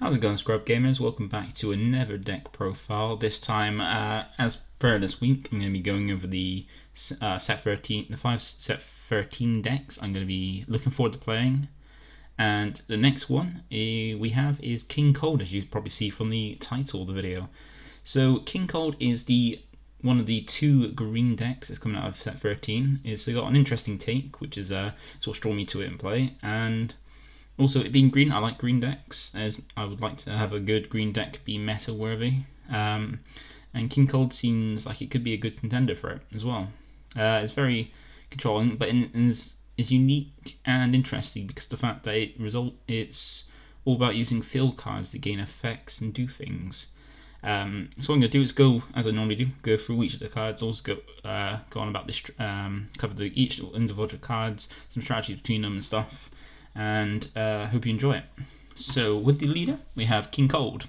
How's it going, ScrubGamers? Welcome back to another deck profile. This time, as per this week, I'm going to be going over the set 13, the 5 set 13 decks I'm going to be looking forward to playing. And the next one we have is King Cold, as you probably see from the title of the video. So King Cold is one of the 2 green decks that's coming out of set 13. It's got an interesting take, which is sort of drawn me to it and play. And also, it being green, I like green decks, as I would like to have a good green deck be meta worthy. And King Cold seems like it could be a good contender for it as well. It's very controlling, but is unique and interesting because of the fact that it's all about using field cards to gain effects and do things. So what I'm going to do is go, as I normally do, go through each of the cards, also go on about this, cover each individual cards, some strategies between them and stuff. And hope you enjoy it. So with the leader, we have King Cold,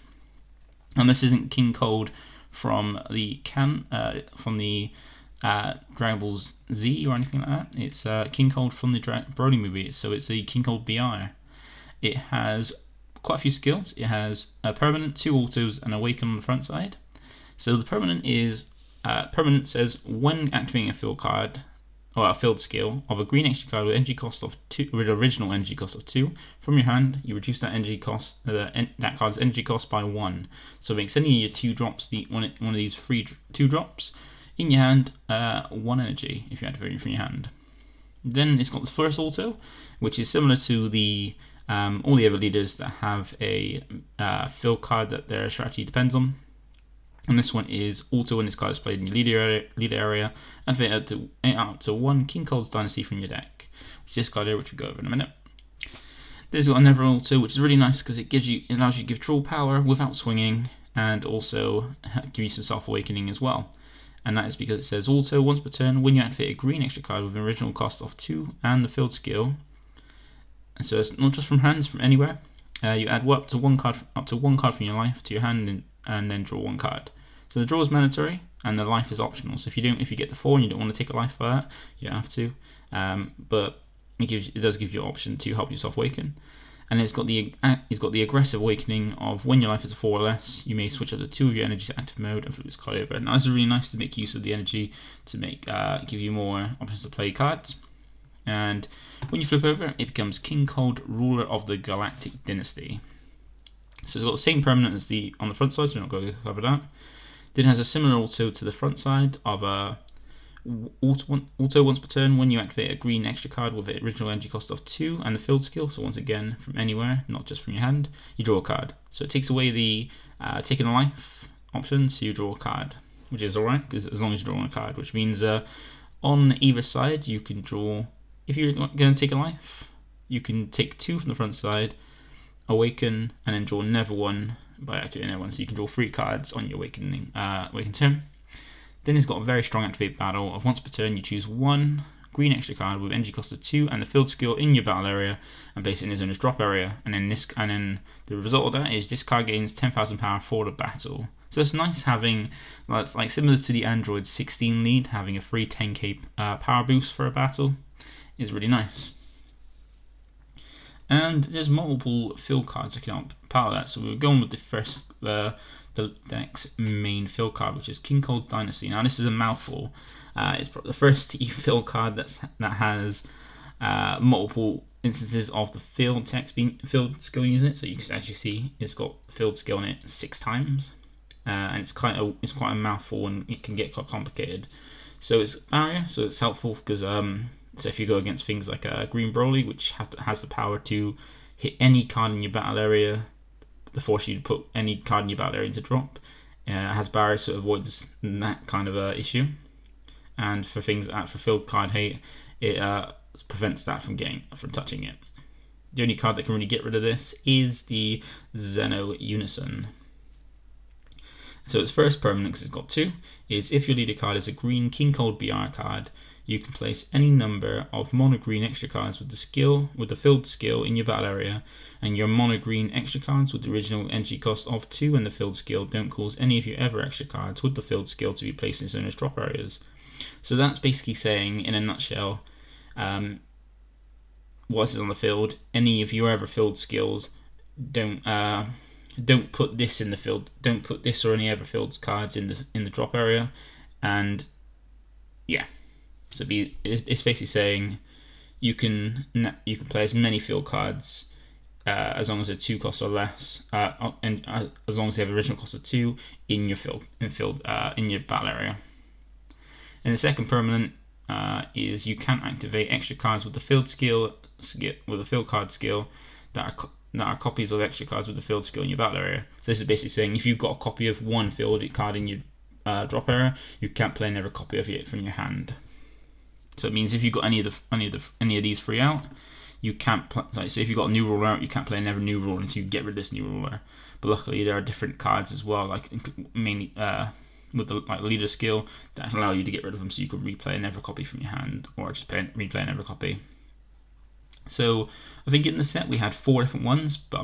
and this isn't King Cold from the Dragon Ball Z or anything like that. It's King Cold from the Broly movie. So it's a King Cold BR. It has quite a few skills. It has a permanent, 2 autos, and Awaken on the front side. So the permanent says when activating a field card, or a field skill of a green energy card with energy cost of 2, with original energy cost of 2 from your hand, you reduce that energy cost, that card's energy cost by 1. So make sending your 2 drops, one of these free 2 drops in your hand, 1 energy if you activate it from your hand. Then it's got the first auto, which is similar to the all the other leaders that have a field card that their strategy depends on. And this one is auto when this card is played in your leader area, activate out to 1 King Cold's Dynasty from your deck, which is this card here, which we'll go over in a minute. There's got another auto, which is really nice because it allows you to give draw power without swinging, and also give you some self-awakening as well. And that is because it says auto once per turn when you activate a green extra card with an original cost of 2 and the field skill. And so it's not just from hands, from anywhere. You add up to one card from your life to your hand, and then draw 1 card. So the draw is mandatory, and the life is optional. So if you get the 4 and you don't want to take a life for that, you don't have to. But it does give you an option to help yourself awaken. And it's got the aggressive awakening of when your life is a 4 or less, you may switch up to 2 of your energies to active mode and flip this card over. Now this is really nice to make use of the energy to give you more options to play cards. And when you flip over, it becomes King Cold, ruler of the Galactic Dynasty. So it's got the same permanent as on the front side, so we're not going to cover that. Then it has a similar auto to the front side of auto once per turn when you activate a green extra card with an original energy cost of 2 and the field skill. So once again, from anywhere, not just from your hand, you draw a card. So it takes away the taking a life option, so you draw a card, which is alright, because as long as you're drawing a card, which means on either side you can draw. If you're going to take a life, you can take 2 from the front side, awaken, and then draw another one by activating another one, so you can draw 3 cards on your awaken turn. Then it's got a very strong activate battle of once per turn you choose 1 green extra card with energy cost of 2 and the field skill in your battle area and place it in his owner's drop area, and then the result of that is this card gains 10,000 power for the battle. So it's nice having, like similar to the Android 16 lead, having a free 10k power boost for a battle is really nice. And there's multiple field cards that can help power that. So we're going with the deck's main field card, which is King Cold's Dynasty. Now this is a mouthful. It's probably the first field card that has multiple instances of the field skill using it. So you can actually see it's got field skill in it 6 times, and it's quite a mouthful, and it can get quite complicated. So it's barrier, so it's helpful because so if you go against things like a Green Broly, which has the power to hit any card in your battle area, to force you to put any card in your battle area into drop, it has barriers, so it avoids that kind of issue. And for things for field card hate, it prevents that from touching it. The only card that can really get rid of this is the Zeno Unison. So its first permanent, because it's got 2, is if your leader card is a green King Cold BR card, you can place any number of mono green extra cards with the field skill in your battle area, and your mono green extra cards with the original energy cost of 2 and the field skill don't cause any of your ever extra cards with the field skill to be placed in its owner's drop areas. So that's basically saying, in a nutshell, what is on the field, any of your ever field skills don't don't put this in the field. Don't put this or any other field cards in the drop area. And yeah, so it's basically saying you can play as many field cards as long as they're 2 costs or less, and as long as they have original cost of 2 in your in your battle area. And the second permanent is you can activate extra cards with the field card skill that are copies of extra cards with the field skill in your battle area. So this is basically saying if you've got a copy of one field card in your drop area, you can't play another copy of it from your hand. So it means if you've got any of these free out, you can't play. Like, so if you've got a new ruler out, you can't play another new ruler until you get rid of this new ruler. But luckily there are different cards as well, like mainly with the leader skill, that allow you to get rid of them, so you can replay another copy from your hand, or just replay another copy. So I think in the set we had 4 different ones, but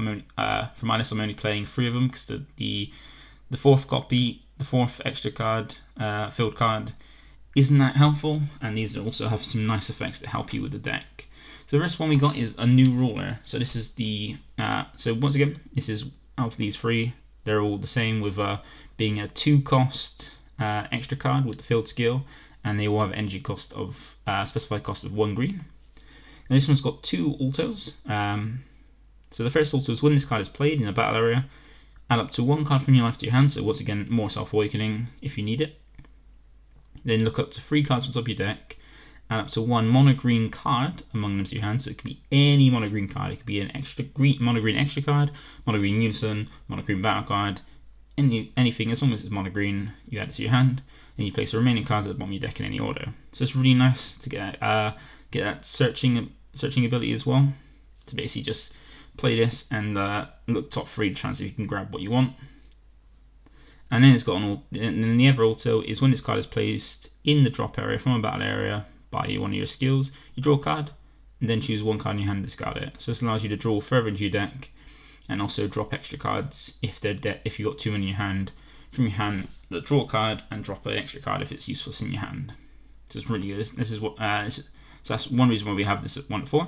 for minus I'm only playing 3 of them because the fourth copy, the fourth extra card, field card, isn't that helpful, and these also have some nice effects that help you with the deck. So the first one we got is a new ruler. So this is the so once again, this is out of these 3, they're all the same with being a 2 cost extra card with the field skill, and they all have energy cost of specified cost of 1 green. Now this one's got 2 altos. So the first alto is when this card is played in a battle area, add up to 1 card from your life to your hand. So once again, more self-awakening if you need it. Then look up to 3 cards on top of your deck, add up to 1 mono green card among them to your hand. So it could be any mono green card. It could be an mono green extra card, mono green Unison, mono green battle card, anything as long as it's mono green. You add it to your hand, and you place the remaining cards at the bottom of your deck in any order. So it's really nice to get that searching ability as well, to basically just play this and look top 3 to try and see if you can grab what you want. And then it's got and then the other auto is when this card is placed in the drop area from a battle area by one of your skills, you draw a card and then choose 1 card in your hand and discard it. So this allows you to draw further into your deck and also drop extra cards if you've got too many in your hand, from your hand, draw a card and drop an extra card if it's useful in your hand. So it's really good. This is what so that's one reason why we have this at 1 to 4.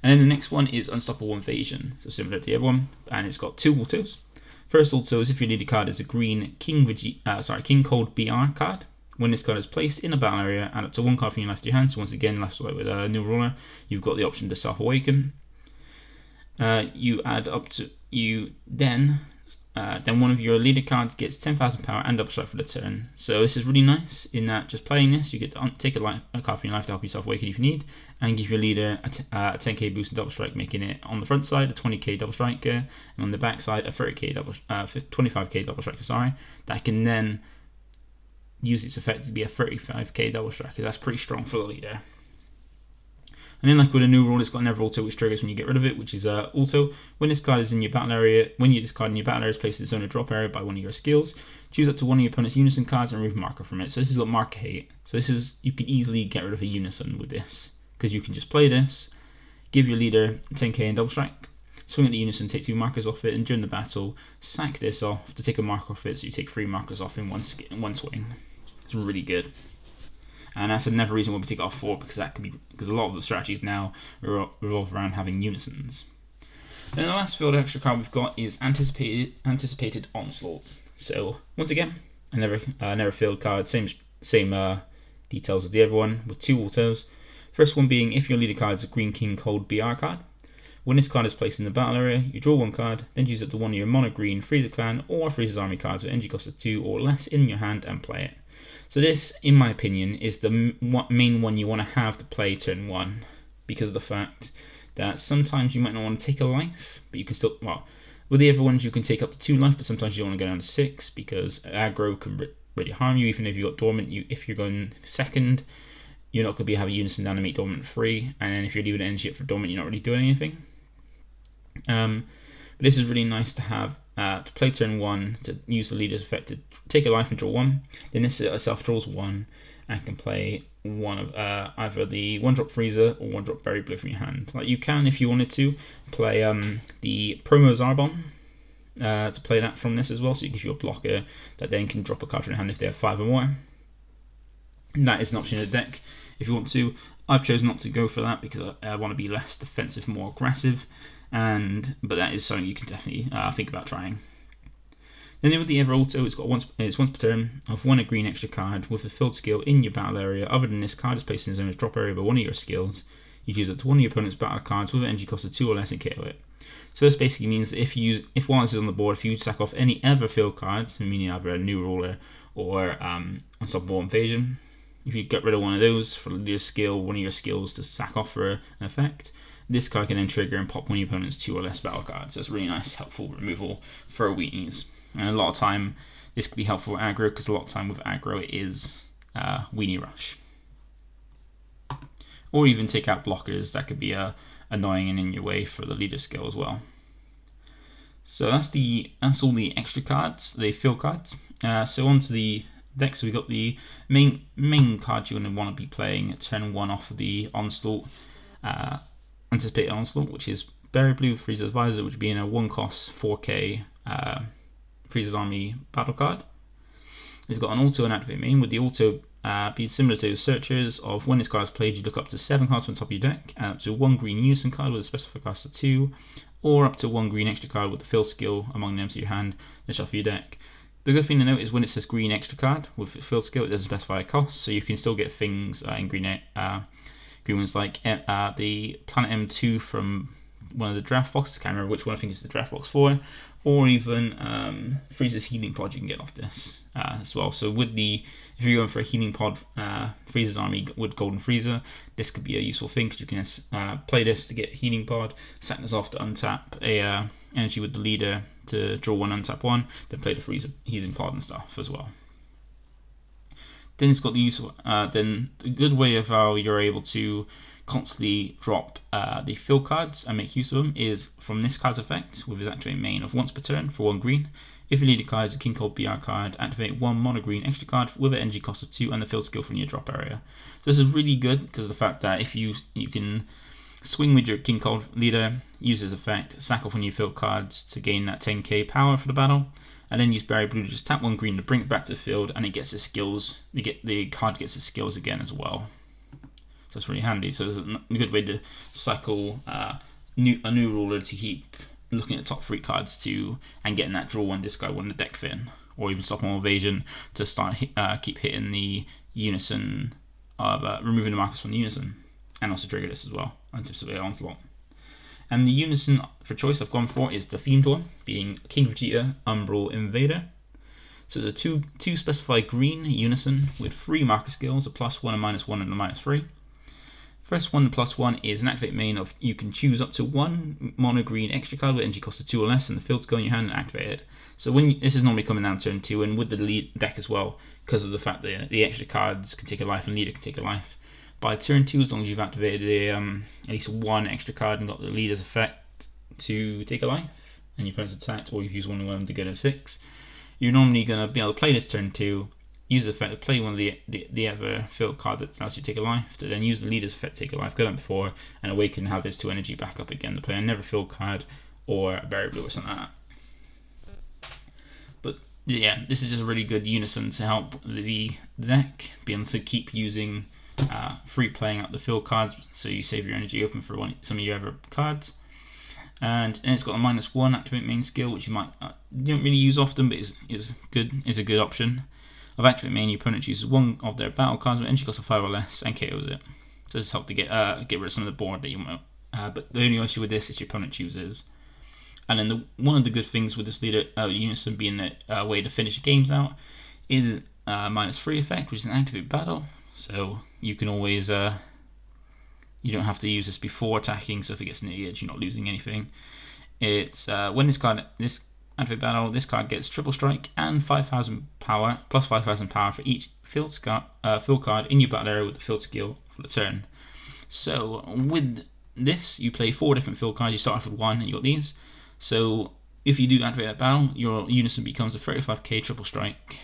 And then the next one is Unstoppable Invasion, so similar to the other one, and it's got 2 autos. First auto is if your leader card is a green King Cold BR card. When this card is placed in a battle area, add up to 1 card from your left to your hand. So once again, left side with a new ruler, you've got the option to self-awaken. Then one of your leader cards gets 10,000 power and double strike for the turn. So this is really nice in that just playing this, you get to take a card from your life to help yourself awaken if you need, and give your leader a 10k boost and double strike, making it on the front side a 20k double striker, and on the back side a 25k double striker. That can then use its effect to be a 35k double striker. That's pretty strong for the leader. And then, like with a new rule, it's got another auto which triggers when you get rid of it, which is also when this card is in your battle area. When you discard in your battle area is placed in its own drop area by one of your skills, choose up to 1 of your opponent's Unison cards and remove a marker from it. So this is got marker hate. So this is, you can easily get rid of a Unison with this, because you can just play this, give your leader 10k and double strike, swing at the Unison, take 2 markers off it, and during the battle, sack this off to take a marker off it, so you take 3 markers off in one swing. It's really good. And that's another reason why we take it off 4, because a lot of the strategies now revolve around having Unisons. Then the last field extra card we've got is Anticipated Onslaught. So once again, another field card, same details as the other one, with 2 autos. First one being if your leader card is a Green King Cold BR card. When this card is placed in the battle area, you draw 1 card, then choose it to 1 of your mono green Frieza clan or Frieza's army cards with energy cost of 2 or less in your hand and play it. So this, in my opinion, is the main one you want to have to play turn 1, because of the fact that sometimes you might not want to take a life, but you can still, with the other ones you can take up to 2 life, but sometimes you don't want to go down to 6, because aggro can really harm you, even if you've got dormant. If you're going second, you're not going to have a Unison down to make dormant free, and then if you're leaving energy up for dormant, you're not really doing anything. But this is really nice to have to play turn 1, to use the leader's effect to take a life and draw 1. Then this itself draws 1 and can play one of either the 1-drop Frieza or 1-drop Berry Blue from your hand. Like you can, if you wanted to, play the Promo Zarbon to play that from this as well, so it gives you a blocker that then can drop a card from your hand if they have 5 or more. And that is an option in the deck if you want to. I've chosen not to go for that because I want to be less defensive, more aggressive. but that is something you can definitely think about trying. Then with the Ever Auto, it's once per turn of 1 green extra card with a filled skill in your battle area. Other than this card is placed in the zone's drop area by one of your skills. You choose up to one of your opponent's battle cards with an energy cost of 2 or less and KO it. So this basically means that if while this is on the board, if you sack off any other field cards, meaning either a New Ruler or Unstoppable Invasion, if you get rid of one of those for your skill, one of your skills to sack off for an effect, this card can then trigger and pop one of your opponent's 2 or less battle cards. So it's really nice, helpful removal for weenies. And a lot of time, this could be helpful for aggro, because a lot of time with aggro it is weenie rush. Or even take out blockers that could be annoying and in your way for the leader skill as well. So that's all the extra cards, the field cards. So onto the deck. So we got the main cards you're going to want to be playing at turn 1 off of the Onslaught, Anticipated Onslaught, which is Berry Blue Frieza's Visor, which would be in a 1-cost 4k Frieza's Army battle card. It's got an auto and activate main, with the auto being similar to Searchers of when this card is played, you look up to 7 cards from the top of your deck, and up to 1 green Unison card with a specified cost of 2, or up to 1 green extra card with the fill skill among them to your hand, then shuffle your deck. The good thing to note is when it says green extra card with fill skill, it doesn't specify a cost, so you can still get things in green ones like the Planet M2 from one of the draft boxes, I can't remember which one I think it's the draft box for, or even Frieza's Healing Pod you can get off this as well. So if you're going for a Healing Pod Frieza's Army with Golden Frieza, this could be a useful thing, because you can play this to get Healing Pod, sack this off to untap a energy with the leader to draw 1, untap 1, then play the Frieza Healing Pod and stuff as well. Then it's got the use of, then the good way of how you're able to constantly drop the fill cards and make use of them is from this card's effect with his activate main of once per turn for 1 green. If your leader card is a King Cold BR card, activate 1 mono green extra card with an energy cost of 2 and the fill skill from your drop area. So this is really good because of the fact that if you can swing with your King Cold leader, use his effect, sack off one of your field cards to gain that 10k power for the battle, and then use Berry Blue to just tap 1 green to bring it back to the field, and it gets its skills. The card gets its skills again as well. So it's really handy. So it's a good way to cycle a new ruler to keep looking at top 3 cards and getting that draw 1, discard 1 to deck fin, or even stop on evasion to start keep hitting the Unison of removing the markers from the Unison, and also trigger this as well, Anticipate Onslaught. And the Unison for choice I've gone for is the themed one, being King Vegeta, Umbral, Invader. So there's a two specified green Unison with 3 marker skills, a +1, a -1, and a -3. First one, the +1, is an activate main of you can choose up to 1 mono green extra card with energy cost of 2 or less, and the field skill in your hand and activate it. So this is normally coming down turn 2, and with the lead deck as well, because of the fact that the extra cards can take a life and leader can take a life. By turn 2, as long as you've activated at least 1 extra card and got the leader's effect to take a life, and your opponent's attacked, or you've used one of them to go to 6, you're normally going to be able to play this turn 2, use the effect to play one of the other field card that allows you to take a life, to then use the leader's effect to take a life, go down before, and awaken and have those 2 energy back up again to play another field card or a Berry Blue or something like that. But yeah, this is just a really good Unison to help the deck be able to keep using free playing up the field cards, so you save your energy open for some of your other cards. And it's got a -1 activate main skill, which you don't really use often, but is a good option. Of activate main, your opponent chooses 1 of their battle cards with energy cost of 5 or less and KOs it. So this helps to get rid of some of the board that you want. But the only issue with this is your opponent chooses. And then one of the good things with this leader Unison being a way to finish games out is -3 effect, which is an activate battle. So you can always you don't have to use this before attacking. So if it gets near the edge, you're not losing anything. It's when this activate battle, this card gets triple strike and 5,000 power, plus 5,000 power for each field card in your battle area with the field skill for the turn. So with this, you play 4 different field cards. You start off with 1, and you got these. So if you do activate that battle, your Unison becomes a 35k triple strike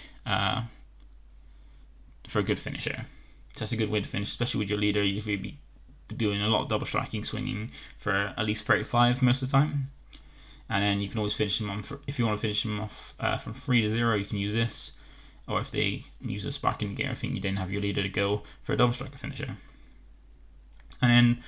for a good finisher. So that's a good way to finish, especially with your leader. You'll be doing a lot of double striking, swinging for at least 35 most of the time. And then you can always finish them off. If you want to finish them off from 3 to 0, you can use this. Or if they use a sparking gear, I think you then have your leader to go for a double striker finisher. And then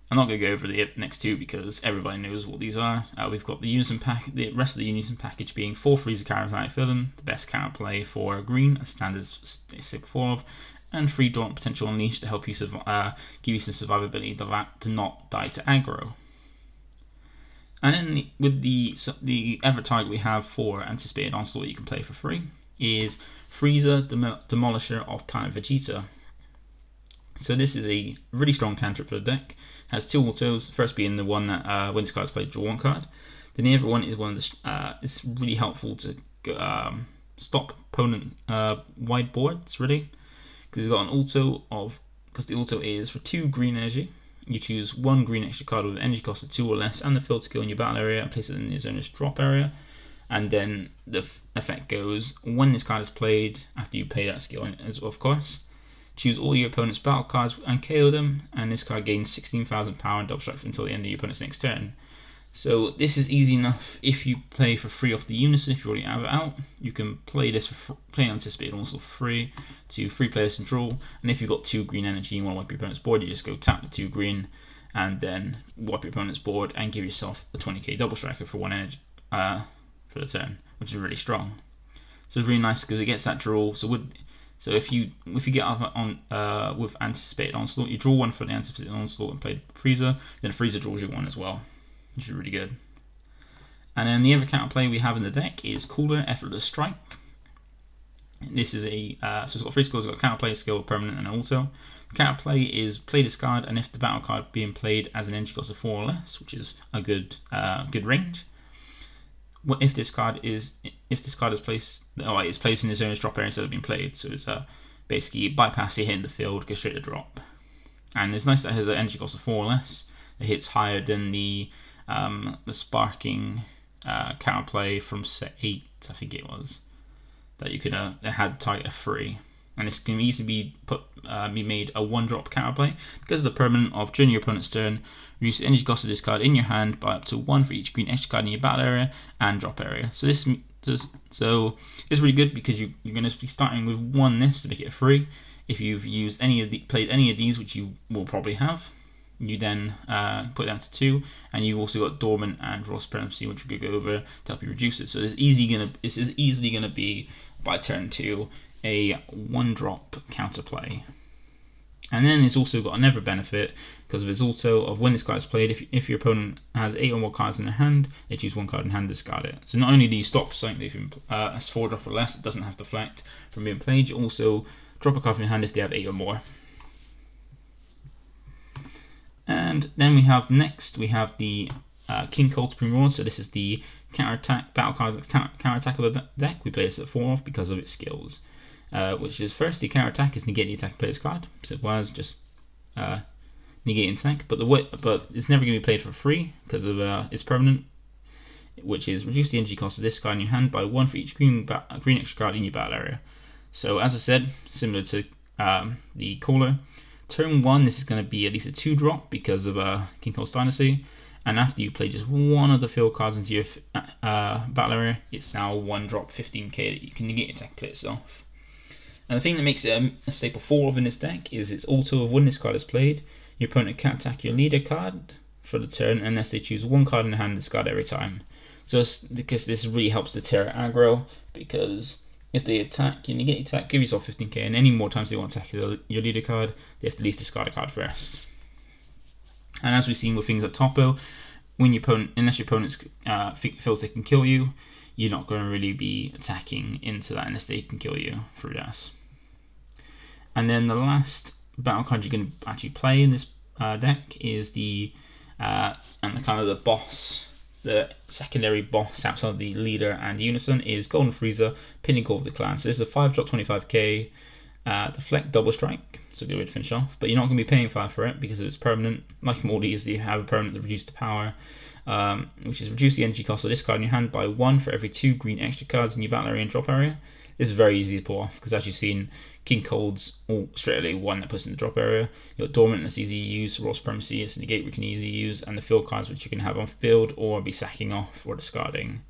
I'm not going to go over the next two because everybody knows what these are. We've got the Unison pack, the rest of the Unison package being 4 Frieza charismatic villain, the best counterplay for green, as standard staple 4 of, and 3 Daunt potential unleash to help you give you some survivability to not die to aggro. And then with the other target we have for anticipated onslaught you can play for free is Frieza, Demolisher of Planet Vegeta. So this is a really strong cantrip for the deck. Has 2 autos. First being the one that when this card is played, draw 1 card. Then the other one is one of the. It's really helpful to stop opponent wide boards really, because it's got an auto of. Because the auto is for 2 green energy. You choose 1 green extra card with an energy cost of 2 or less and the field skill in your battle area and place it in the opponent's drop area. And then the effect goes when this card is played after you play that skill, of course. Choose all your opponent's battle cards and KO them, and this card gains 16,000 power and double strike until the end of your opponent's next turn. So this is easy enough if you play for free off the Unison. If you already have it out, you can play this play anticipated also for free to 3 players and draw. And if you've got 2 green energy and you want to wipe your opponent's board, you just go tap the 2 green and then wipe your opponent's board and give yourself a 20k double striker for 1 energy for the turn, which is really strong. So it's really nice because it gets that draw. So if you get off on with anticipated onslaught, you draw 1 for the anticipated onslaught and play Frieza, then Frieza draws you 1 as well, which is really good. And then the other counterplay we have in the deck is Cooler, Effortless Strike. This is so it's got 3 skills. It's got counterplay, skill, permanent, and auto. The counterplay is play this card, and if the battle card being played as an energy cost of 4 or less, which is a good range. If this card is placed, it's placed in the zone's drop area instead of being played, so it's basically bypass it, hitting the field, go straight to drop. And it's nice that it has an energy cost of 4 or less. It hits higher than the sparking counterplay from set 8, I think it was, that you could that had target of 3. And this can easily be made a 1-drop counterplay because of the permanent of during your opponent's turn, reduce the energy cost of this card in your hand by up to 1 for each green extra card in your battle area and drop area. So this is really good because you're going to be starting with 1 this to make it a 3. If you've used played any of these, which you will probably have, you then put it down to 2, and you've also got Dormant and Raw Supremacy, which we're going to go over to help you reduce it. So this is easily going to be by turn 2 a 1-drop counterplay. And then it's also got another benefit because of its auto of when this card is played. If your opponent has 8 or more cards in their hand, they choose 1 card in hand, discard it. So not only do you stop something as 4-drop or less, it doesn't have to deflect from being played. You also drop a card from your hand if they have 8 or more. And then we have the King Cold Supreme Rivalry. So this is the counter-attack battle card, counter-attack of the deck. We play this at 4 off because of its skills. Which is first the counter attack is negate the attack player's card, so it was just negating attack, but it's never going to be played for free because of its permanent, which is reduce the energy cost of this card in your hand by 1 for each green extra card in your battle area. So as I said, similar to the Caller, turn 1 this is going to be at least a 2-drop because of King Cold's Dynasty, and after you play just 1 of the field cards into your battle area, it's now 1-drop 15k that you can negate attack play itself. And the thing that makes it a staple 4 of in this deck is its auto of when this card is played, your opponent can't attack your leader card for the turn unless they choose 1 card in the hand and discard every time. So because this really helps deter aggro, because if they attack, you negate attack, give yourself 15k, and any more times they want to attack your leader card, they have to at least discard a card first. And as we've seen with things like Topo, unless your opponent feels they can kill you, you're not going to really be attacking into that unless they can kill you through that. And then the last battle card you're going to actually play in this deck is the boss, the secondary boss outside of the leader and Unison is Golden Frieza, Pinnacle of the Clan. So this is a 5-drop 25k, deflect double strike, so good way to finish off. But you're not going to be paying 5 for it because it's permanent. Like more of these, you have a permanent that reduces the power, which is reduce the energy cost of this card in your hand by 1 for every 2 green extra cards in your battle area and drop area. This is very easy to pull off because as you've seen, King Cold's straight away 1 that puts in the drop area. You've got Dormant that's easy to use, Raw Supremacy is negate we can easily use, and the field cards which you can have on field or be sacking off or discarding.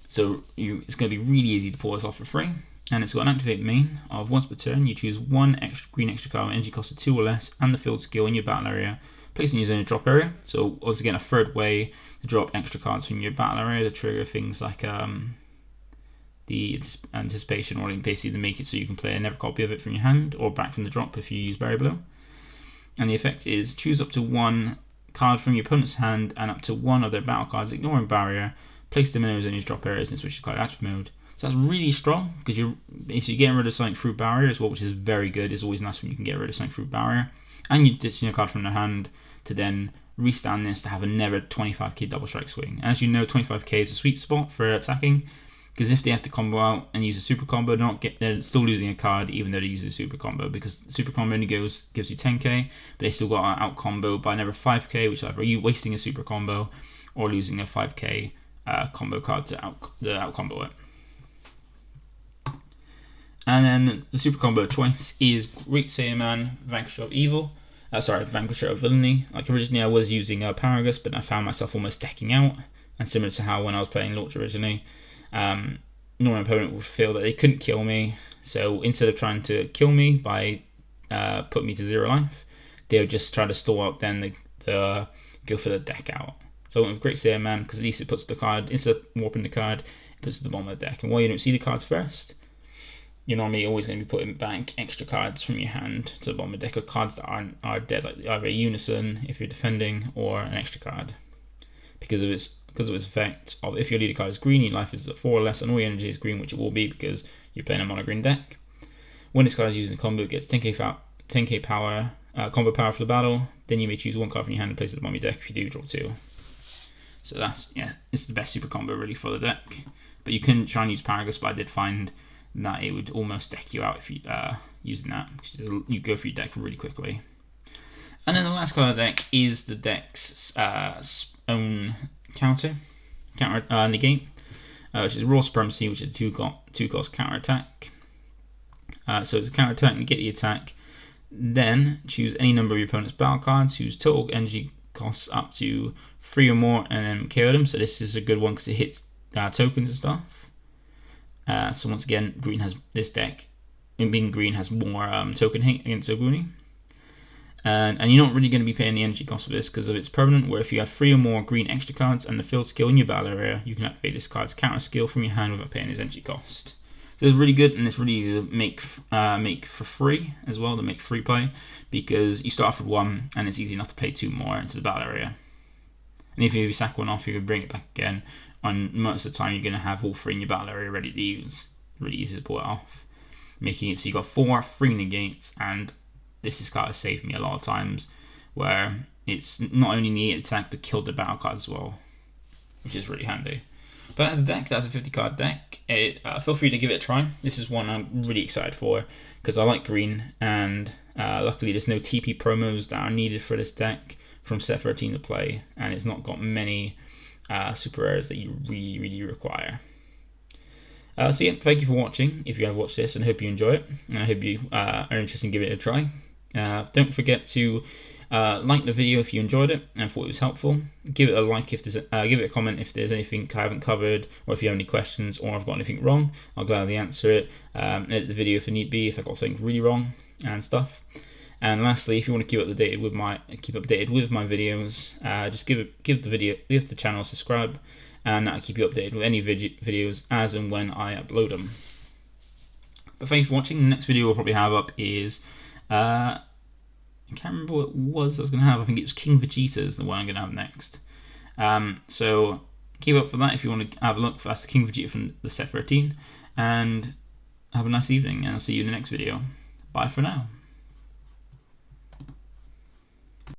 So it's going to be really easy to pull this off for free. And it's got an activate main of once per turn you choose 1 green extra card with energy cost of 2 or less and the field skill in your battle area placing these in your drop area. So once again, a third way to drop extra cards from your battle area to trigger things like the anticipation, or basically to make it so you can play another copy of it from your hand or back from the drop if you use Berry Blow. And the effect is choose up to one card from your opponent's hand and up to one of their battle cards, ignoring barrier, place them in those enemy's drop areas and switch to card action mode. So that's really strong because you're basically getting rid of something through barrier as well, which is very good. It's always nice when you can get rid of something through barrier. And you're ditching a card from their hand to then restand this to have another 25k double strike swing. As you know, 25k is a sweet spot for attacking, because if they have to combo out and use a super combo, they're still losing a card even though they're using a super combo, because super combo only gives you 10k, but they still got out combo by another 5k, which is either you wasting a super combo or losing a 5k combo card to out combo it. And then the super combo choice is Great Saiyaman, Vanquisher of Evil. Vanquisher of Villainy. Like originally I was using Paragus, but I found myself almost decking out. And similar to how when I was playing Launch originally, normally my opponent would feel that they couldn't kill me. So instead of trying to kill me by putting me to 0 life, they would just try to stall out, then go for the deck out. So I went with Great Saiyaman because at least it puts the card, instead of warping the card, it puts it at the bottom of the deck. And while you don't see the cards first, you're normally always going to be putting back extra cards from your hand to the bottom of the deck of cards that are dead, like either a Unison if you're defending, or an extra card. Because of its effect of, if your leader card is green, your life is at 4 or less, and all your energy is green, which it will be because you're playing a mono green deck. When this card is used in combo, it gets 10k power, combo power for the battle. Then you may choose one card from your hand and place it at the bottom of your deck. If you do, draw 2. So it's the best super combo really for the deck. But you can try and use Paragus, but I did find that it would almost deck you out if you using that. You go through your deck really quickly. And then the last card of the deck is the Dex Own Counter Negate, which is Raw Supremacy, which is a 2 cost counter attack. So it's a counter attack, negate the attack, then choose any number of your opponent's battle cards whose total energy costs up to 3 or more, and then KO them. So this is a good one because it hits tokens and stuff. So once again, green has this deck, and being green has more token hate against Oguni. And you're not really going to be paying the energy cost of this because of its permanent, where if you have 3 or more green extra cards and the field skill in your battle area, you can activate this card's counter skill from your hand without paying its energy cost. So it's really good, and it's really easy to make for free as well, to make free play, because you start off with 1 and it's easy enough to play 2 more into the battle area. And if you sack 1 off, you can bring it back again. And most of the time, you're going to have all 3 in your battle area ready to use. Really easy to pull it off, making it so you got 4 free negates. And this has kind of saved me a lot of times, where it's not only negated attack but killed the battle card as well, which is really handy. But as a deck, that's a 50 card deck. Feel free to give it a try. This is one I'm really excited for because I like green, and luckily there's no TP promos that are needed for this deck from set 13 to play, and it's not got many super rares that you really require. So yeah, thank you for watching if you have watched this, and I hope you enjoy it, and I hope you are interested in giving it a try. Don't forget to like the video if you enjoyed it and thought it was helpful. Give it a like if there's give it a comment if there's anything I haven't covered, or if you have any questions or I've got anything wrong. I'll gladly answer it. Edit the video if need be if I got something really wrong and stuff. And lastly, if you want to keep updated with my videos, just give the channel a subscribe, and that'll keep you updated with any videos as and when I upload them. But thank you for watching. The next video we'll probably have up is I can't remember what it was I was going to have. I think it was King Vegeta's the one I'm going to have next. So keep up for that if you want to have a look. That's the King Vegeta from the set 13, and have a nice evening, and I'll see you in the next video. Bye for now.